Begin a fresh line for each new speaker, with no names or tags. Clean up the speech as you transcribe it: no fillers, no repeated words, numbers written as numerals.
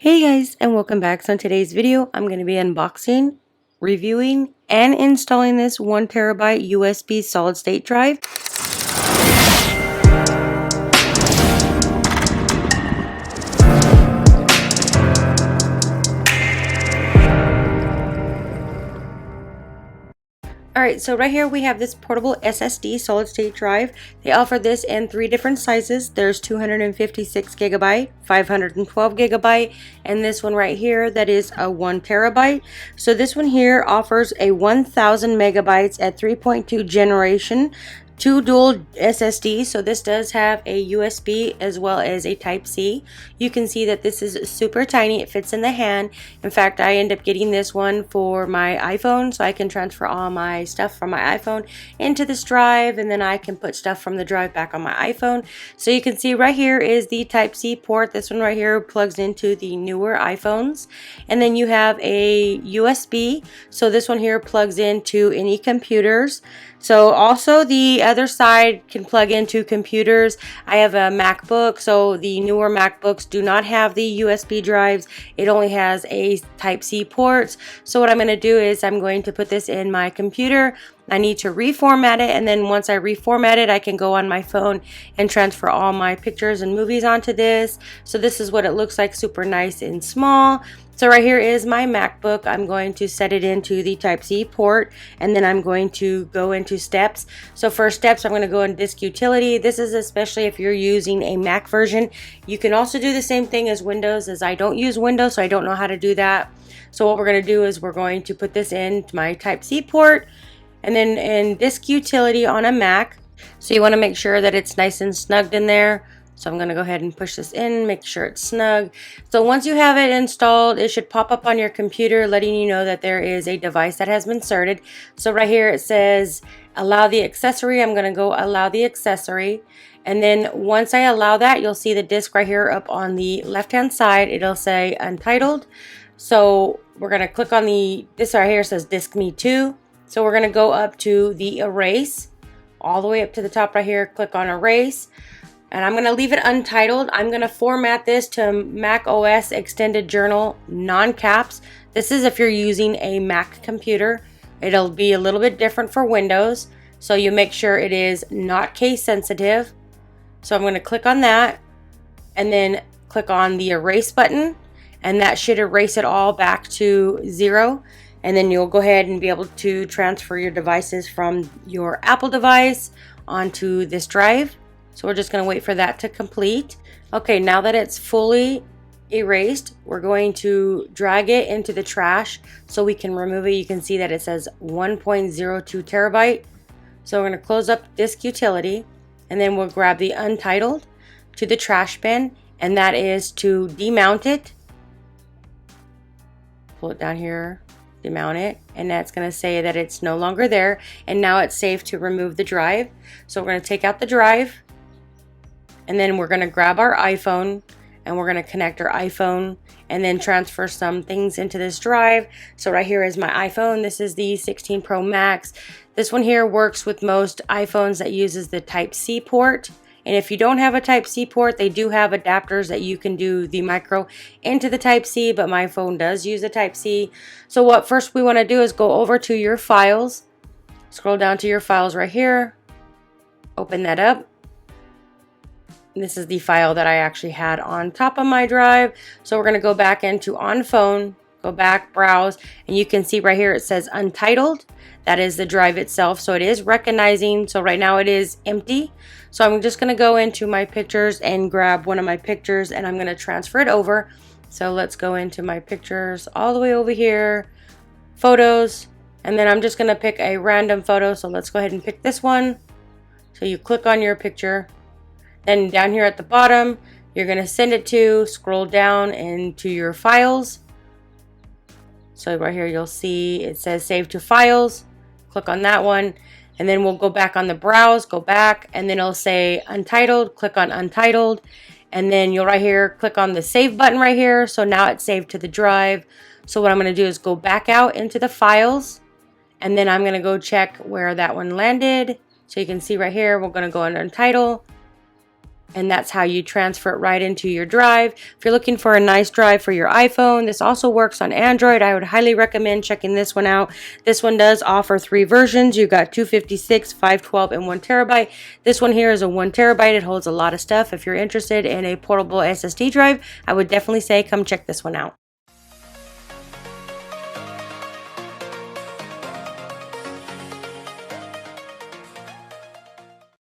Hey guys, and welcome back. So in today's video, I'm going to be unboxing, reviewing, and installing this 1TB USB solid state drive. Alright, so right here we have this portable SSD solid state drive. They offer this in 3 different sizes. There's 256GB, 512GB, and this one right here that is a 1TB. So this one here offers a 1000 megabytes at 3.2 generation. 2 dual SSDs, so this does have a USB as well as a Type-C. You can see that this is super tiny. It fits in the hand. In fact, I end up getting this one for my iPhone, so I can transfer all my stuff from my iPhone into this drive, and then I can put stuff from the drive back on my iPhone. So you can see right here is the Type-C port. This one right here plugs into the newer iPhones. And then you have a USB, so this one here plugs into any computers. So also the other side can plug into computers. I have a MacBook, so the newer MacBooks do not have the USB drives. It only has a Type-C ports. So what I'm going to do is I'm going to put this in my computer. I need to reformat it, and then once I reformat it, I can go on my phone and transfer all my pictures and movies onto this. So this is what it looks like, super nice and small. So right here is my MacBook. I'm going to set it into the Type-C port, and then I'm going to go into steps. So for steps, I'm going to go in disk utility. This is especially if you're using a Mac version. You can also do the same thing as Windows, as I don't use Windows, so I don't know how to do that. So what we're going to do is we're going to put this into my Type-C port, and then in disk utility on a Mac. So you want to make sure that it's nice and snugged in there. So I'm going to go ahead and push this in, make sure it's snug. So once you have it installed, it should pop up on your computer letting you know that there is a device that has been inserted. So right here it says allow the accessory. I'm going to go allow the accessory. And then once I allow that, you'll see the disk right here up on the left hand side. It'll say untitled. So we're going to click on this right here says disk me to. So we're going to go up to the erase, all the way up to the top right here, click on erase. And I'm going to leave it untitled. I'm going to format this to Mac OS Extended Journal non-caps. This is if you're using a Mac computer. It'll be a little bit different for Windows. So you make sure it is not case sensitive. So I'm going to click on that and then click on the erase button. And that should erase it all back to 0. And then you'll go ahead and be able to transfer your devices from your Apple device onto this drive. So we're just going to wait for that to complete. Okay, now that it's fully erased, we're going to drag it into the trash so we can remove it. You can see that it says 1.02 terabyte. So we're going to close up disk utility, and then we'll grab the untitled to the trash bin, and that is to demount it. Pull it down here, demount it, and that's going to say that it's no longer there, and now it's safe to remove the drive. So we're going to take out the drive. And then we're going to grab our iPhone, and we're going to connect our iPhone and then transfer some things into this drive. So right here is my iPhone. This is the 16 Pro Max. This one here works with most iPhones that uses the Type-C port. And if you don't have a Type-C port, they do have adapters that you can do the micro into the Type-C, but my phone does use the Type-C. So what first we want to do is go over to your files. Scroll down to your files right here. Open that up. This is the file that I actually had on top of my drive. So we're going to go back into on phone, go back, browse, and you can see right here it says untitled. That is the drive itself. So it is recognizing. So right now it is empty. So I'm just going to go into my pictures and grab one of my pictures, and I'm going to transfer it over. So let's go into my pictures all the way over here, photos, and then I'm just going to pick a random photo. So let's go ahead and pick this one. So you click on your picture. Then down here at the bottom, you're going to send it to, scroll down into your files. So right here you'll see it says save to files. Click on that one, and then we'll go back on the browse, go back, and then it'll say untitled. Click on untitled, and then you'll right here click on the save button right here. So now it's saved to the drive. So what I'm going to do is go back out into the files, and then I'm going to go check where that one landed. So you can see right here we're going to go under untitled. And that's how you transfer it right into your drive. If you're looking for a nice drive for your iPhone, this also works on Android. I would highly recommend checking this one out. This one does offer 3 versions. You got 256, 512, and 1 terabyte. This one here is a 1 terabyte. It holds a lot of stuff. If you're interested in a portable SSD drive, I would definitely say come check this one out.